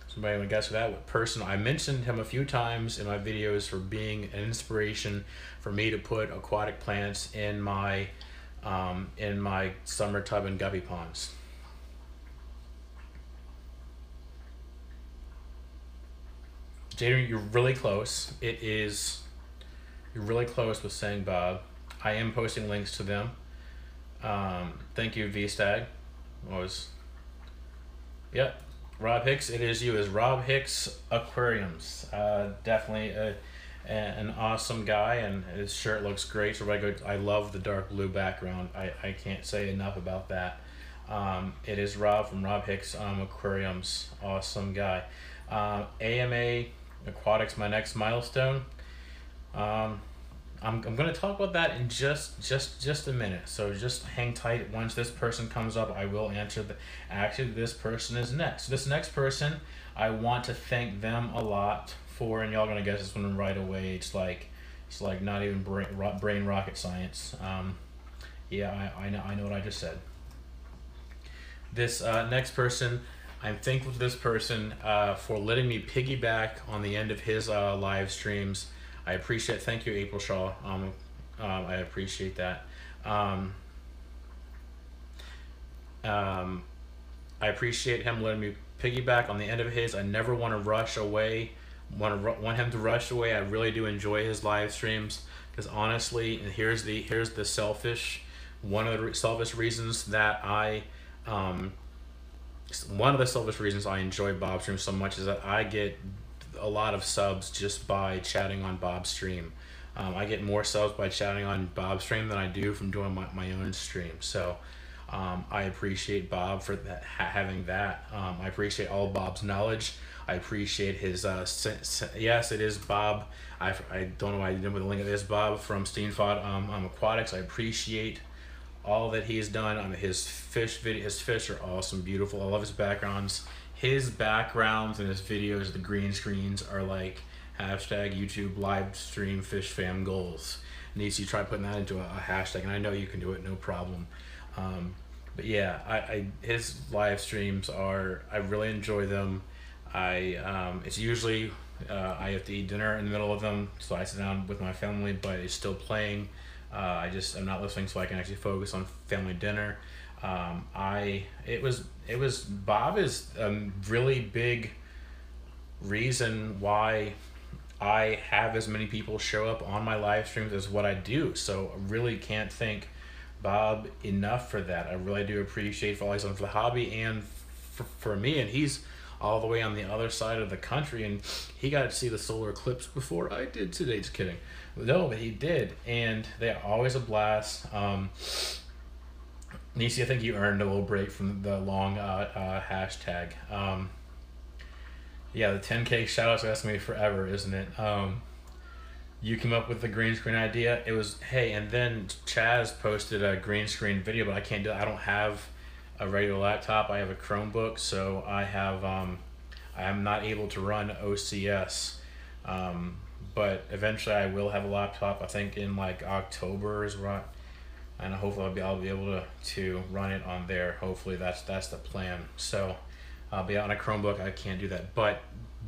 Speaker 1: Somebody want to guess who that person? I mentioned him a few times in my videos for being an inspiration for me to put aquatic plants in my summer tub and guppy ponds. Jaden, you're really close. You're really close with saying Bob. I am posting links to them. Thank you, V-Stag. Yep, Rob Hicks, it is you. Is Rob Hicks Aquariums. Definitely an awesome guy, and his shirt looks great. So I love the dark blue background. I can't say enough about that. It is Rob from Rob Hicks Aquariums. Awesome guy. AMA Aquatics, my next milestone. I'm going to talk about that in just a minute, so just hang tight. Once this person comes up, I will answer actually this person is next. This next person, I want to thank them a lot for, and y'all going to guess this one right away. It's like not even brain rocket science. Yeah, I know what I just said. This next person, I'm thankful to this person for letting me piggyback on the end of his live streams. I appreciate. Thank you, April Shaw. I appreciate that. I appreciate him letting me piggyback on the end of his. I never want to rush away. Want him to rush away. I really do enjoy his live streams, because honestly, and here's the selfish. One of the selfish reasons that one of the selfish reasons I enjoy Bob's stream so much is that I get a lot of subs just by chatting on Bob's stream. I get more subs by chatting on Bob's stream than I do from doing my own stream. So I appreciate Bob for that, having that. I appreciate all Bob's knowledge. I appreciate his, yes, it is Bob. I don't know why I didn't put the link. It is Bob from Steenfod Aquatics. I appreciate all that he's done. His fish are awesome, beautiful. I love his backgrounds. His backgrounds and his videos, the green screens are like hashtag YouTube live stream fish fam goals. Needs you try putting that into a hashtag, and I know you can do it, no problem. But yeah, his live streams are, I really enjoy them. It's usually I have to eat dinner in the middle of them, so I sit down with my family, but it's still playing. I'm not listening, so I can actually focus on family dinner. Bob is a really big reason why I have as many people show up on my live streams as what I do. So I really can't thank Bob enough for that. I really do appreciate for all he's done for the hobby and for me. And he's all the way on the other side of the country, and he got to see the solar eclipse before I did today. Just kidding. No, but he did, and they're always a blast. Nisi, I think you earned a little break from the long hashtag. Yeah, the 10K shoutouts are asking me forever, isn't it? You came up with the green screen idea. It was, hey, and then Chaz posted a green screen video, but I can't do it. I don't have a regular laptop. I have a Chromebook, so I am not able to run OCS. But eventually I will have a laptop. I think in like October is right, and hopefully I'll be able to run it on there. Hopefully that's the plan. So I'll be on a Chromebook. I can't do that, but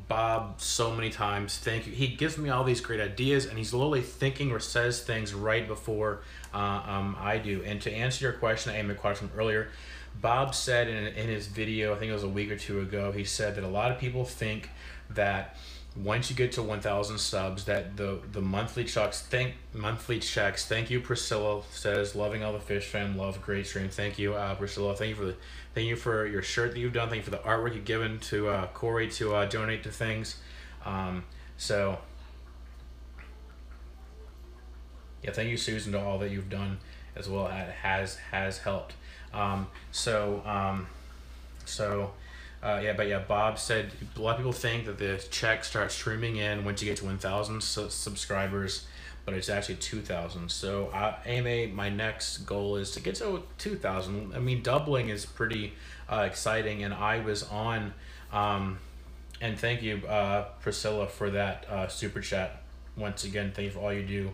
Speaker 1: Bob, so many times, thank you. He gives me all these great ideas, and he's literally thinking or says things right before I do. And to answer your question, I aimed a question earlier. Bob said in his video, I think it was a week or two ago, he said that a lot of people think that once you get to 1,000 subs, that the monthly checks. Thank you, Priscilla says, loving all the fish fam, love, great stream. Thank you, Priscilla. Thank you for your shirt that you've done. Thank you for the artwork you've given to Corey to donate to things. So yeah, thank you, Susan, to all that you've done as well. It has helped. Bob said a lot of people think that the check starts streaming in once you get to 1,000 subscribers, but it's actually 2,000. So my next goal is to get to 2,000. I mean, doubling is pretty exciting, and I was on, and thank you, Priscilla, for that super chat. Once again, thank you for all you do,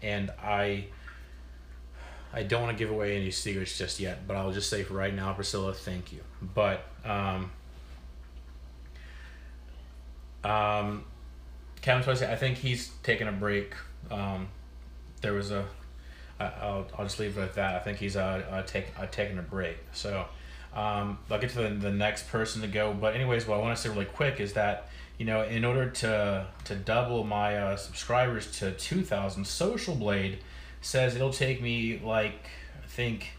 Speaker 1: and I don't want to give away any secrets just yet, but I'll just say for right now, Priscilla, thank you. But Kevin Spicy, I think he's taking a break. There was I'll just leave it at that. I think he's taking a break. So I'll get to the next person to go. But anyways, what I want to say really quick is that, you know, in order to double my subscribers to 2,000, Social Blade says it'll take me like, I think,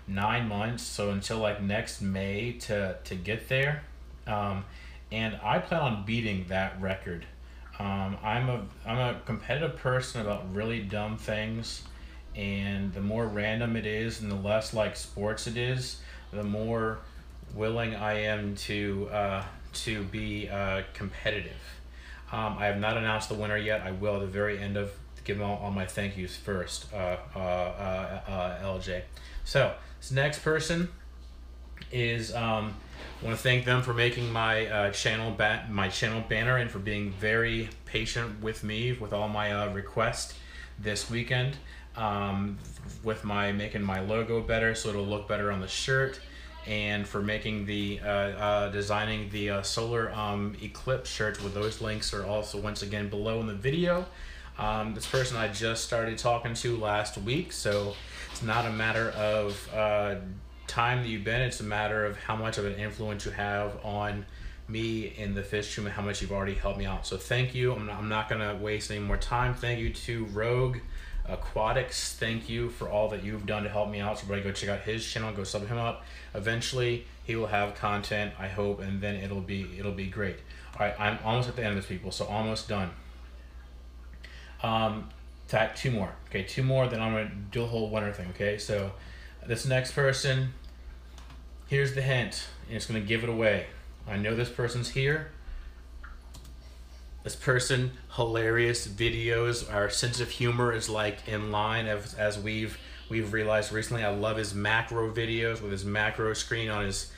Speaker 1: 9 months, so until like next May to get there, and I plan on beating that record. I'm a competitive person about really dumb things, and the more random it is and the less like sports it is, the more willing I am to be competitive. I have not announced the winner yet. I will at the very end of give all my thank yous first, LJ. So this next person is I want to thank them for making my channel banner and for being very patient with me with all my requests this weekend, with making my logo better so it'll look better on the shirt, and for making the designing the solar eclipse shirt. With those links are also once again below in the video. This person I just started talking to last week, so it's not a matter of time that you've been, it's a matter of how much of an influence you have on me in the fish stream and how much you've already helped me out. So thank you. I'm not going to waste any more time. Thank you to Rogue Aquatics. Thank you for all that you've done to help me out. So everybody go check out his channel, go sub him up. Eventually he will have content, I hope, and then it'll be great. All right, I'm almost at the end of this, people, so almost done. Two more, then I'm gonna do the whole winter thing. Okay, so This next person, here's the hint, and it's gonna give it away. I know this person's here. This person, hilarious videos. Our sense of humor is like in line as we've realized recently. I love his macro videos with his macro screen on his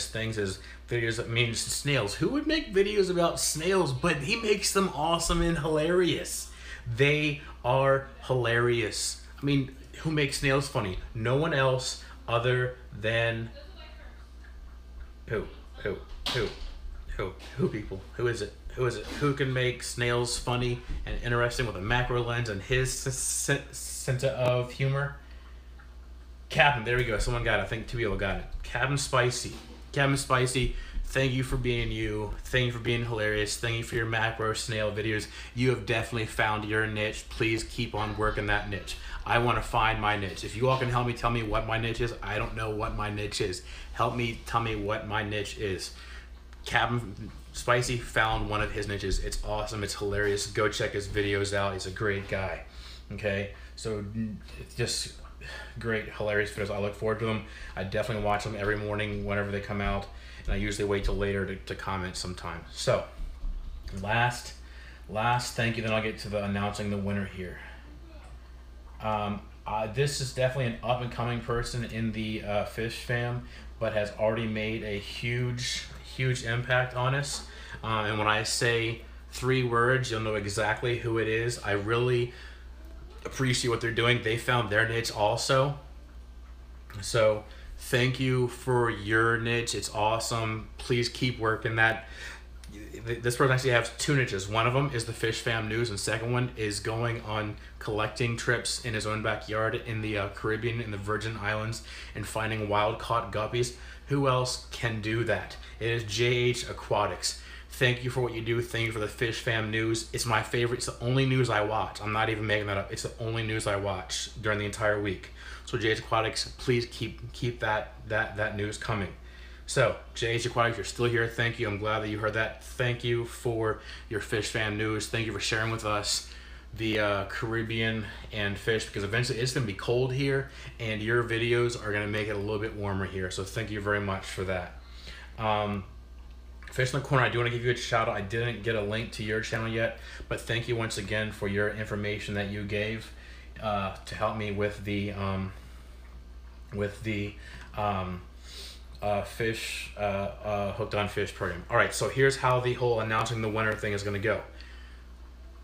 Speaker 1: things, his videos that mean snails. Who would make videos about snails? But he makes them awesome and hilarious. They are hilarious. I mean, who makes snails funny? No one else other than who people? Who is it? Who is it? Who can make snails funny and interesting with a macro lens and his sense of humor? Captain, there we go. Someone got it. I think two people got it. Captain Spicy. Captain Spicy, thank you for being you. Thank you for being hilarious. Thank you for your macro snail videos. You have definitely found your niche. Please keep on working that niche. I want to find my niche. If you all can help me tell me what my niche is, I don't know what my niche is. Help me tell me what my niche is. Captain Spicy found one of his niches. It's awesome. It's hilarious. Go check his videos out. He's a great guy. Okay? So it's just great, hilarious videos. I look forward to them. I definitely watch them every morning whenever they come out, and I usually wait till later to comment sometimes. So last thank you, then I'll get to the announcing the winner here. This is definitely an up-and-coming person in the fish fam, but has already made a huge impact on us. And when I say 3 words, you'll know exactly who it is. I really appreciate what they're doing. They found their niche also. So thank you for your niche. It's awesome. Please keep working that. This person actually has 2 niches. One of them is the Fish Fam News, and second one is going on collecting trips in his own backyard in the Caribbean, in the Virgin Islands, and finding wild-caught guppies. Who else can do that? It is JH Aquatics. Thank you for what you do. Thank you for the Fish Fam News. It's my favorite. It's the only news I watch. I'm not even making that up. It's the only news I watch during the entire week. So JH Aquatics, please keep that news coming. So, JH Aquatics, you're still here. Thank you. I'm glad that you heard that. Thank you for your Fish Fam News. Thank you for sharing with us the Caribbean and fish, because eventually it's going to be cold here, and your videos are going to make it a little bit warmer here. So thank you very much for that. Fish in the Corner, I do want to give you a shout out. I didn't get a link to your channel yet, but thank you once again for your information that you gave to help me with the fish Hooked on Fish program. All right, so here's how the whole announcing the winner thing is going to go.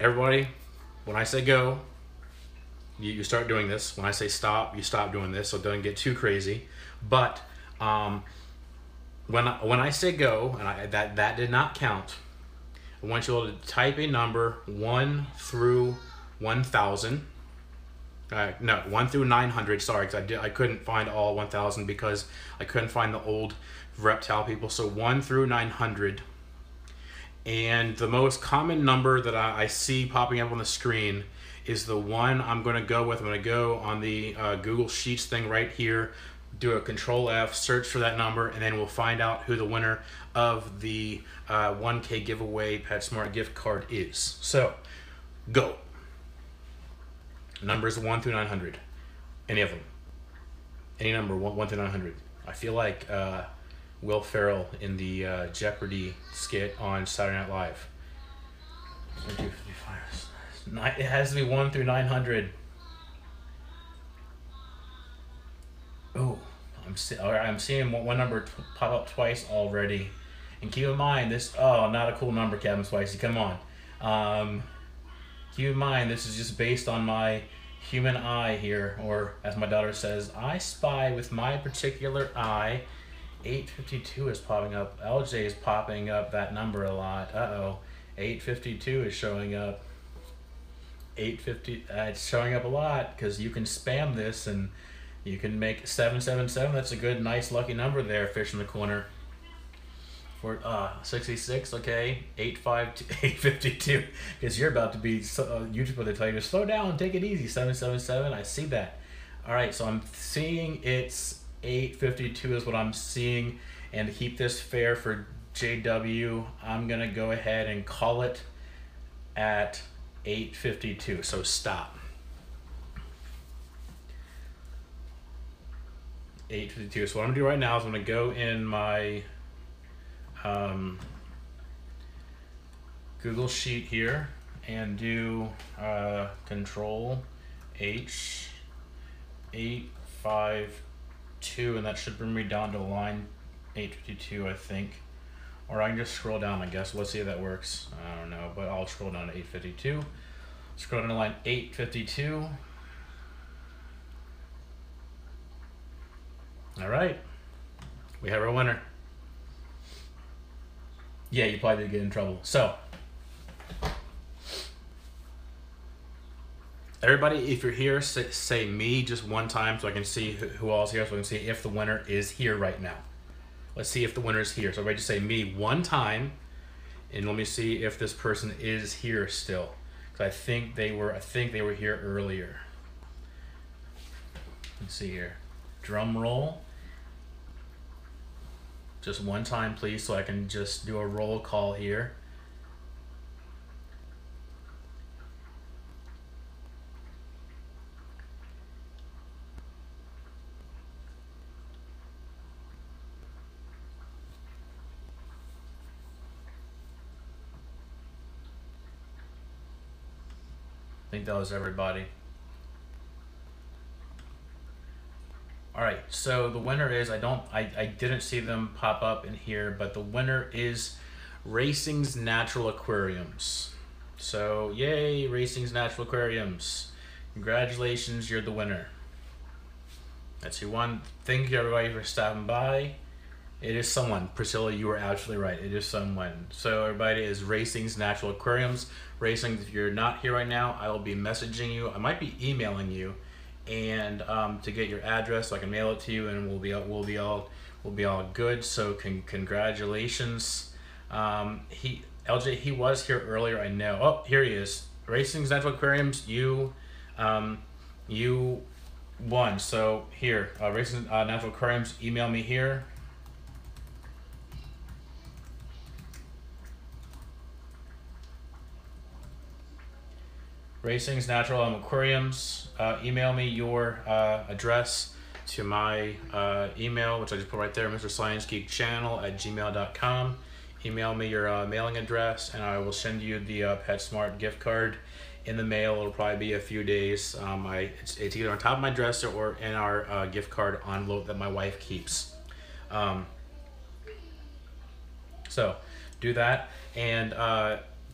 Speaker 1: Everybody, when I say go, you start doing this. When I say stop, you stop doing this, so it doesn't get too crazy. But when I say go, and that did not count, I want you all to type a number 1 through 1,000. No, 1 through 900. Sorry, because I couldn't find all 1,000 because I couldn't find the old reptile people. So 1 through 900. And the most common number that I see popping up on the screen is the one I'm going to go with. I'm going to go on the Google Sheets thing right here, do a Control F, search for that number, and then we'll find out who the winner of the 1K giveaway PetSmart gift card is. So, go. Numbers 1 through 900. Any of them. Any number 1 through 900. I feel like Will Ferrell in the Jeopardy skit on Saturday Night Live. It has to be 1 through 900. Oh, I'm seeing one number pop up twice already. And keep in mind, not a cool number, Captain Spicy, come on. Keep in mind, this is just based on my human eye here, or as my daughter says, I spy with my particular eye. 852 is popping up. LJ is popping up that number a lot. 852 is showing up. 850, it's showing up a lot because you can spam this and you can make 777. That's a good, nice, lucky number there, Fish in the Corner. For 66, okay, 852, because you're about to be YouTube will tell you to slow down, take it easy. 777, I see that. All right, so I'm seeing it's 852 is what I'm seeing, and to keep this fair for JW, I'm gonna go ahead and call it at 852. So stop. 8:52. So what I'm gonna do right now is I'm gonna go in my Google Sheet here and do Control H 852, and that should bring me down to line 852, I think. Or I can just scroll down, I guess. Let's see if that works. I don't know, but I'll scroll down to 852. Scroll down to line 852. All right, we have our winner. Yeah, you probably did get in trouble. So, everybody, if you're here, say me just one time so I can see who all's here, so I can see if the winner is here right now. Let's see if the winner is here. So everybody just say me one time, and let me see if this person is here still. Because I think they were here earlier. Let's see here. Drum roll. Just one time, please, so I can just do a roll call here. I think that was everybody. All right, so the winner is, I didn't see them pop up in here, but the winner is Racing's Natural Aquariums. So yay, Racing's Natural Aquariums. Congratulations, you're the winner. That's who won. Thank you everybody for stopping by. It is someone. Priscilla, you were absolutely right. It is someone. So everybody is Racing's Natural Aquariums. Racing, if you're not here right now, I will be messaging you. I might be emailing you, and to get your address so I can mail it to you, and we'll be all good. So congratulations. LJ, he was here earlier, I know. Oh, here he is. Racing's Natural Aquariums, you won. So here, Racing's Natural Aquariums, email me here. Racing's Natural Aquariums, email me your address to my email, which I just put right there, mrsciencegeekchannel@gmail.com. Email me your mailing address, and I will send you the PetSmart gift card in the mail. It'll probably be a few days. It's either on top of my dresser or in our gift card envelope that my wife keeps. So do that, and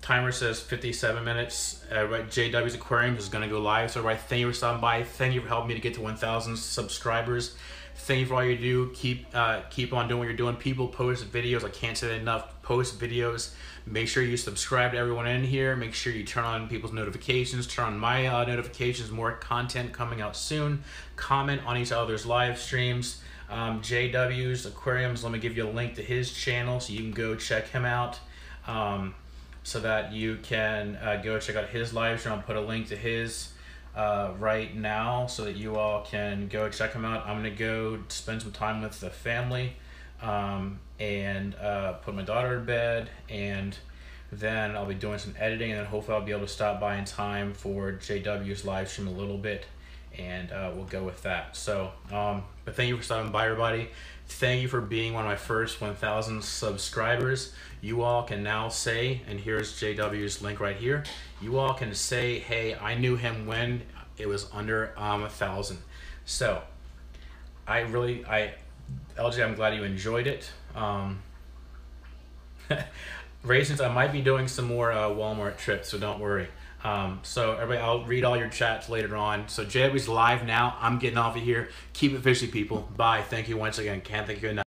Speaker 1: timer says 57 minutes. JW's Aquariums is going to go live. So right, thank you for stopping by. Thank you for helping me to get to 1,000 subscribers. Thank you for all you do. Keep on doing what you're doing. People post videos. I can't say that enough. Post videos. Make sure you subscribe to everyone in here. Make sure you turn on people's notifications. Turn on my notifications. More content coming out soon. Comment on each other's live streams. JW's Aquariums. Let me give you a link to his channel so you can go check him out. So that you can go check out his live stream. I'll put a link to his right now so that you all can go check him out. I'm gonna go spend some time with the family and put my daughter to bed, and then I'll be doing some editing, and then hopefully I'll be able to stop by in time for JW's live stream a little bit, and we'll go with that. So, but thank you for stopping by, everybody. Thank you for being one of my first 1,000 subscribers. You all can now say, and here's JW's link right here, you all can say, hey, I knew him when it was under 1,000. So, LJ, I'm glad you enjoyed it. Raisins, I might be doing some more Walmart trips, so don't worry. So everybody, I'll read all your chats later on. So JW's live now. I'm getting off of here. Keep it fishy, people. Bye. Thank you once again. Can't thank you enough.